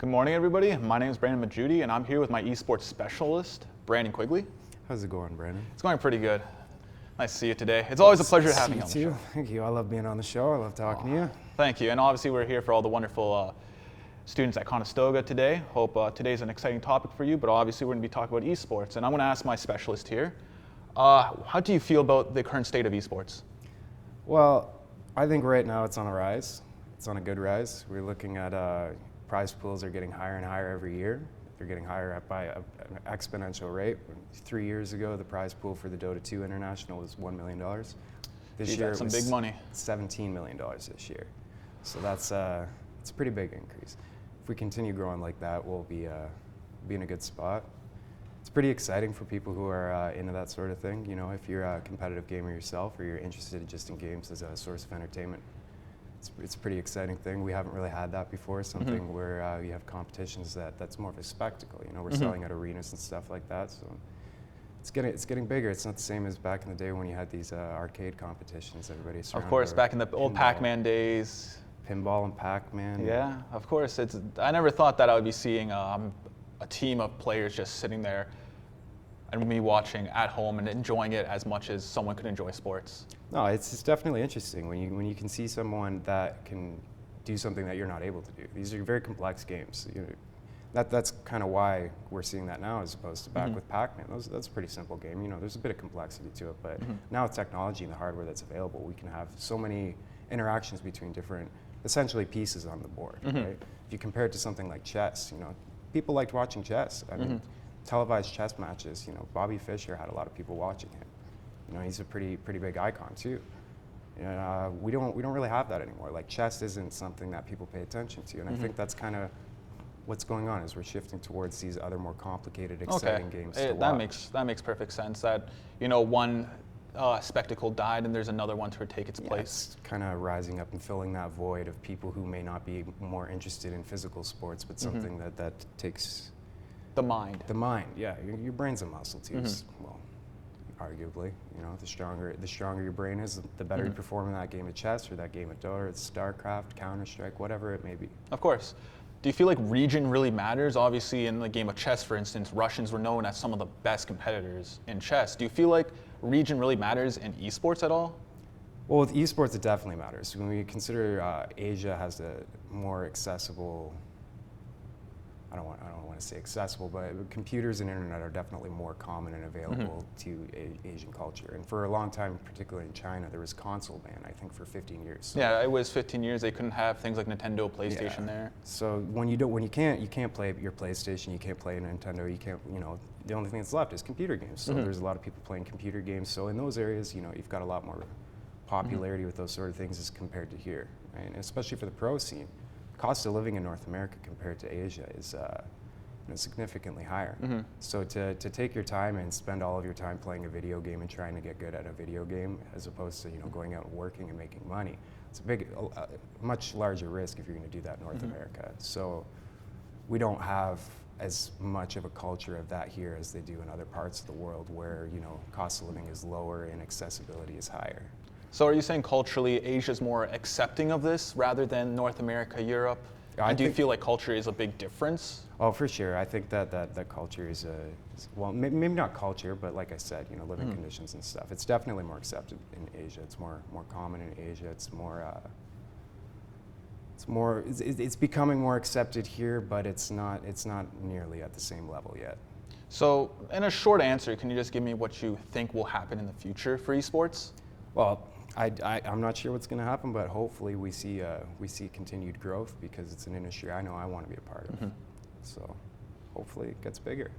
Good morning, everybody. My name is Brandyn and I'm here with my esports specialist, Brandyn Quigley. How's it going, Brandon? It's going pretty good. Nice to see you today. It's always a pleasure having you on the show. Thank you. I love being on the show. I love talking to you. Thank you. And obviously, we're here for all the wonderful students at Conestoga today. Hope today's an exciting topic for you, but obviously, we're going to be talking about esports. And I'm going to ask my specialist here, how do you feel about the current state of esports? Well, I think right now it's on a rise. It's on a good rise. We're looking at prize pools are getting higher and higher every year. They're getting higher by an exponential rate. 3 years ago, the prize pool for the Dota 2 International was $1 million. This year, that's some big money. $17 million this year. So it's a pretty big increase. If we continue growing like that, we'll be in a good spot. It's pretty exciting for people who are into that sort of thing. You know, if you're a competitive gamer yourself or you're interested just in games as a source of entertainment, it's a pretty exciting thing. We haven't really had that before, something where you have competitions that's more of a spectacle. You know, we're selling at arenas and stuff like that. So it's getting bigger. It's not the same as back in the day when you had these arcade competitions. Everybody surrounded. Of course, back in the old Pac-Man days. Pinball and Pac-Man. Yeah, of course. I never thought that I would be seeing a team of players just sitting there and me watching at home and enjoying it as much as someone could enjoy sports. No, it's definitely interesting when you can see someone that can do something that you're not able to do. These are very complex games. You know, that's kind of why we're seeing that now, as opposed to back with Pac-Man. That's a pretty simple game. You know, there's a bit of complexity to it, but now with technology and the hardware that's available, we can have so many interactions between different, essentially, pieces on the board. Right? If you compare it to something like chess, you know, people liked watching chess. I mean, televised chess matches. You know, Bobby Fischer had a lot of people watching him. You know, he's a pretty big icon too. We don't really have that anymore. Like, chess isn't something that people pay attention to, and I think that's kind of what's going on, is we're shifting towards these other more complicated, exciting games to watch. That makes perfect sense. That, you know, one spectacle died and there's another one to take its place. It's kind of rising up and filling that void of people who may not be more interested in physical sports, but something that takes the mind. The mind, yeah. Your brain's a muscle too. Well, arguably, you know, the stronger your brain is, the better you perform in that game of chess or that game of Dota, it's StarCraft, Counter-Strike, whatever it may be. Of course. Do you feel like region really matters? Obviously, in the game of chess, for instance, Russians were known as some of the best competitors in chess. Do you feel like region really matters in esports at all? Well, with esports, it definitely matters. When we consider Asia has a more accessible, I don't want to say accessible, but computers and internet are definitely more common and available to Asian culture. And for a long time, particularly in China, there was console ban, I think, for 15 years. So yeah, it was 15 years. They couldn't have things like Nintendo, PlayStation there. So when you can't play your PlayStation, you can't play a Nintendo, you can't, you know, the only thing that's left is computer games. So there's a lot of people playing computer games. So in those areas, you know, you've got a lot more popularity with those sort of things as compared to here, right? And especially for the pro scene. Cost of living in North America compared to Asia is significantly higher. So to take your time and spend all of your time playing a video game and trying to get good at a video game, as opposed to, you know, going out and working and making money, it's a much larger risk if you're going to do that in North America. So we don't have as much of a culture of that here as they do in other parts of the world, where, you know, cost of living is lower and accessibility is higher. So are you saying culturally Asia's more accepting of this rather than North America, Europe? And do you feel like culture is a big difference? Oh, for sure. I think that culture is well, maybe not culture, but like I said, you know, living conditions and stuff. It's definitely more accepted in Asia. It's more common in Asia. It's becoming more accepted here, but it's not nearly at the same level yet. So, in a short answer, can you just give me what you think will happen in the future for esports? Well, I'm not sure what's going to happen, but hopefully we see continued growth, because it's an industry I know I want to be a part of. So hopefully it gets bigger.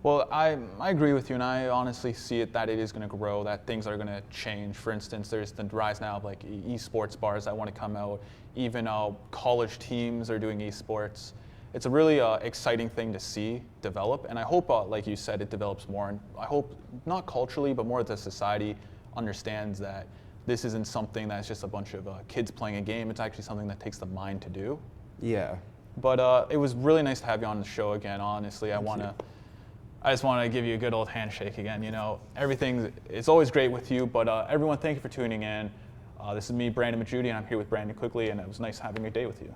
Well, I agree with you, and I honestly see it that it is going to grow, that things are going to change. For instance, there's the rise now of like esports bars that want to come out. Even college teams are doing esports. It's a really exciting thing to see develop, and I hope, like you said, it develops more. And I hope not culturally, but more the society understands that this isn't something that's just a bunch of kids playing a game. It's actually something that takes the mind to do. Yeah. But it was really nice to have you on the show again. Honestly, I just want to give you a good old handshake again. You know, it's always great with you. But everyone, thank you for tuning in. This is me, Brandyn, and I'm here with Brandyn Quigley, and it was nice having a day with you.